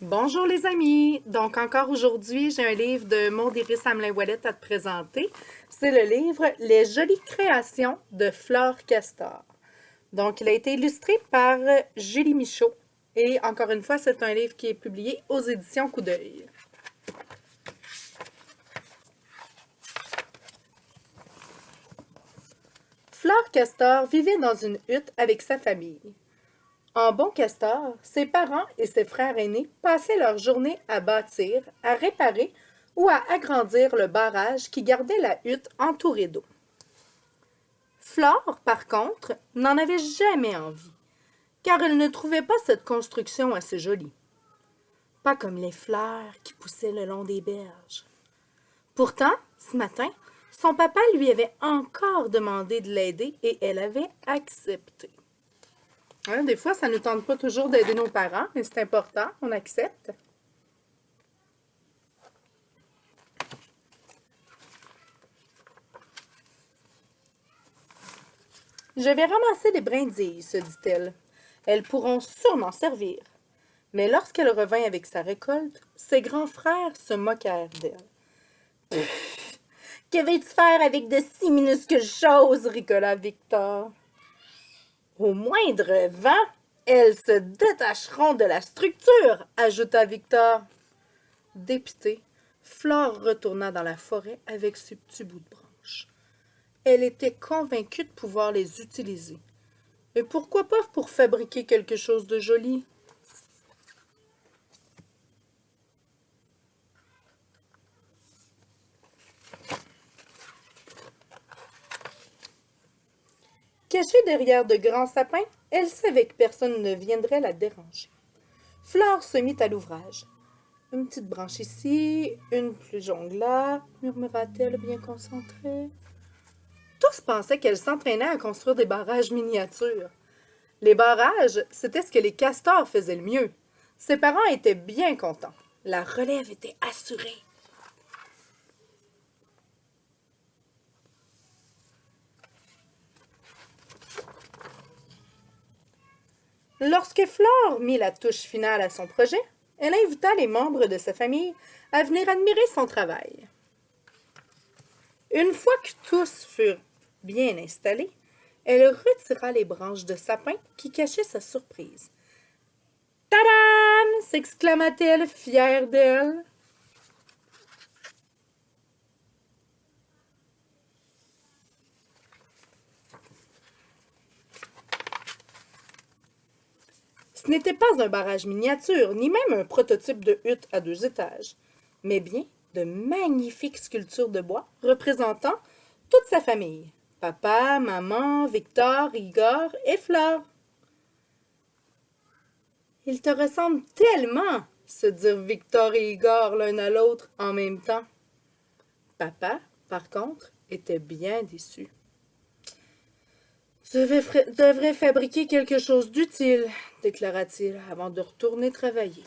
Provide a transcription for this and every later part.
Bonjour les amis! Donc encore aujourd'hui, j'ai un livre de Maud Iris Hamelin-Ouellette à te présenter. C'est le livre Les jolies créations de Flore Castor. Donc il a été illustré par Julie Michaud et encore une fois, c'est un livre qui est publié aux éditions Coup d'œil. Flore Castor vivait dans une hutte avec sa famille. En bon castor, ses parents et ses frères aînés passaient leur journée à bâtir, à réparer ou à agrandir le barrage qui gardait la hutte entourée d'eau. Flore, par contre, n'en avait jamais envie, car elle ne trouvait pas cette construction assez jolie. Pas comme les fleurs qui poussaient le long des berges. Pourtant, ce matin, son papa lui avait encore demandé de l'aider et elle avait accepté. Hein, des fois, ça ne nous tente pas toujours d'aider nos parents, mais c'est important, on accepte. Je vais ramasser les brindilles, se dit-elle. Elles pourront sûrement servir. Mais lorsqu'elle revint avec sa récolte, ses grands frères se moquèrent d'elle. Que vas-tu faire avec de si minuscules choses, ricola Victor. Au moindre vent, elles se détacheront de la structure, ajouta Victor. Dépitée, Flore retourna dans la forêt avec ses petits bouts de branches. Elle était convaincue de pouvoir les utiliser. Et pourquoi pas pour fabriquer quelque chose de joli? Cachée derrière de grands sapins, elle savait que personne ne viendrait la déranger. Flore se mit à l'ouvrage. Une petite branche ici, une plus jongle là, murmura-t-elle bien concentrée. Tous pensaient qu'elle s'entraînait à construire des barrages miniatures. Les barrages, c'était ce que les castors faisaient le mieux. Ses parents étaient bien contents. La relève était assurée. Lorsque Flore mit la touche finale à son projet, elle invita les membres de sa famille à venir admirer son travail. Une fois que tous furent bien installés, elle retira les branches de sapin qui cachaient sa surprise. « Tadam! » s'exclama-t-elle, fière d'elle. Ce n'était pas un barrage miniature, ni même un prototype de hutte à 2 étages, mais bien de magnifiques sculptures de bois représentant toute sa famille. Papa, maman, Victor, Igor et Flore. Ils te ressemblent tellement, se dirent Victor et Igor l'un à l'autre en même temps. Papa, par contre, était bien déçu. Je devrais fabriquer quelque chose d'utile, déclara-t-il avant de retourner travailler.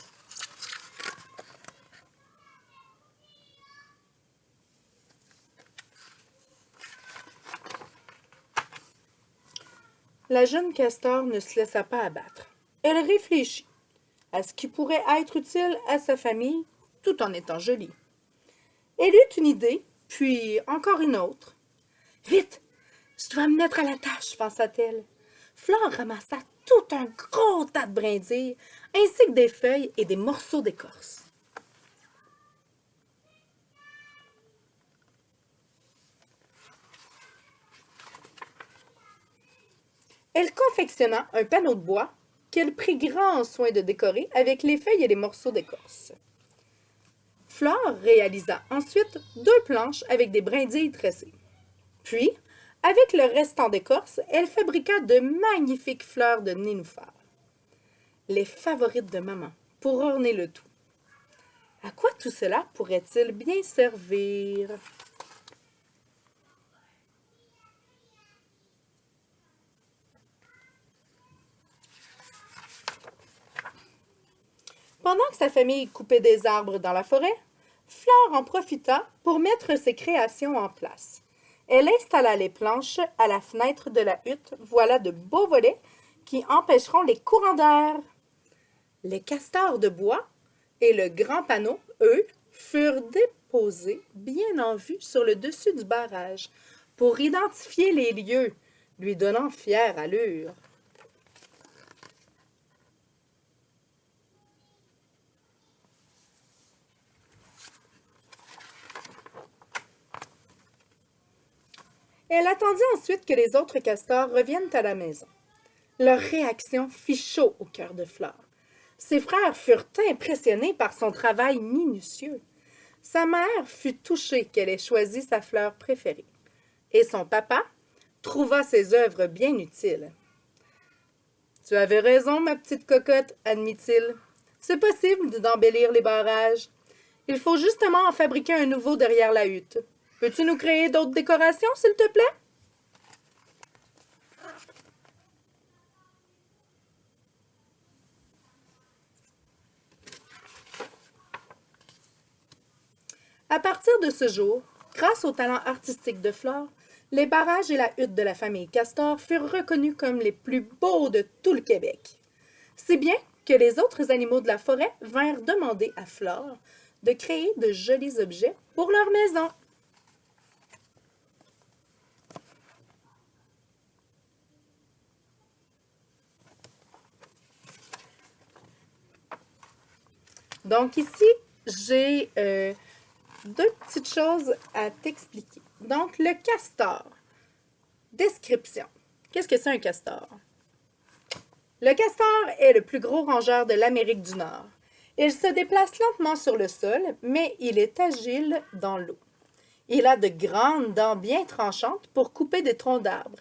La jeune castor ne se laissa pas abattre. Elle réfléchit à ce qui pourrait être utile à sa famille tout en étant jolie. Elle eut une idée, puis encore une autre. « Vite! Je dois me mettre à la tâche, pensa-t-elle. Flore ramassa tout un gros tas de brindilles, ainsi que des feuilles et des morceaux d'écorce. Elle confectionna un panneau de bois qu'elle prit grand soin de décorer avec les feuilles et les morceaux d'écorce. Flore réalisa ensuite 2 planches avec des brindilles tressées. Puis, avec le restant d'écorce, elle fabriqua de magnifiques fleurs de nénuphar, les favorites de maman, pour orner le tout. À quoi tout cela pourrait-il bien servir? Pendant que sa famille coupait des arbres dans la forêt, Flore en profita pour mettre ses créations en place. Elle installa les planches à la fenêtre de la hutte, voilà de beaux volets qui empêcheront les courants d'air. Les castors de bois et le grand panneau, eux, furent déposés bien en vue sur le dessus du barrage pour identifier les lieux, lui donnant fière allure. Elle attendit ensuite que les autres castors reviennent à la maison. Leur réaction fit chaud au cœur de Flore. Ses frères furent impressionnés par son travail minutieux. Sa mère fut touchée qu'elle ait choisi sa fleur préférée. Et son papa trouva ses œuvres bien utiles. « Tu avais raison, ma petite cocotte, admit-il. C'est possible d'embellir les barrages. Il faut justement en fabriquer un nouveau derrière la hutte. Peux-tu nous créer d'autres décorations, s'il te plaît? » À partir de ce jour, grâce au talent artistique de Flore, les barrages et la hutte de la famille Castor furent reconnus comme les plus beaux de tout le Québec. Si bien que les autres animaux de la forêt vinrent demander à Flore de créer de jolis objets pour leur maison. Donc ici, j'ai deux petites choses à t'expliquer. Donc, le castor. Description. Qu'est-ce que c'est un castor? Le castor est le plus gros rongeur de l'Amérique du Nord. Il se déplace lentement sur le sol, mais il est agile dans l'eau. Il a de grandes dents bien tranchantes pour couper des troncs d'arbres,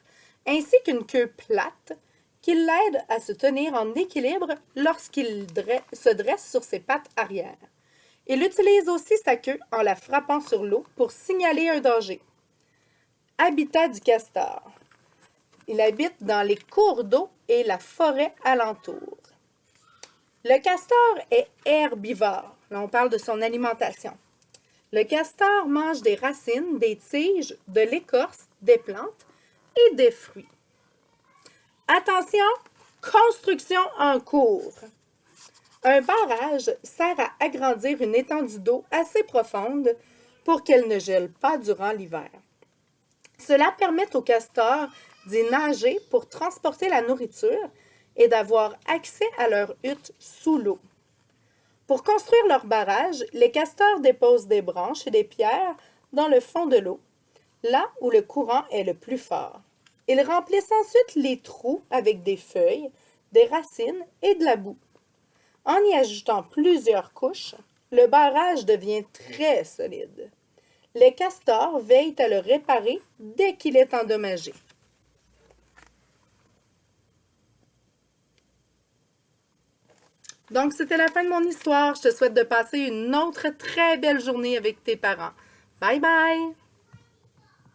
ainsi qu'une queue plate qui l'aide à se tenir en équilibre lorsqu'il se dresse sur ses pattes arrière. Il utilise aussi sa queue en la frappant sur l'eau pour signaler un danger. Habitat du castor. Il habite dans les cours d'eau et la forêt alentour. Le castor est herbivore. Là, on parle de son alimentation. Le castor mange des racines, des tiges, de l'écorce, des plantes et des fruits. Attention, construction en cours. Un barrage sert à agrandir une étendue d'eau assez profonde pour qu'elle ne gèle pas durant l'hiver. Cela permet aux castors d'y nager pour transporter la nourriture et d'avoir accès à leur hutte sous l'eau. Pour construire leur barrage, les castors déposent des branches et des pierres dans le fond de l'eau, là où le courant est le plus fort. Ils remplissent ensuite les trous avec des feuilles, des racines et de la boue. En y ajoutant plusieurs couches, le barrage devient très solide. Les castors veillent à le réparer dès qu'il est endommagé. Donc, c'était la fin de mon histoire. Je te souhaite de passer une autre très belle journée avec tes parents. Bye bye!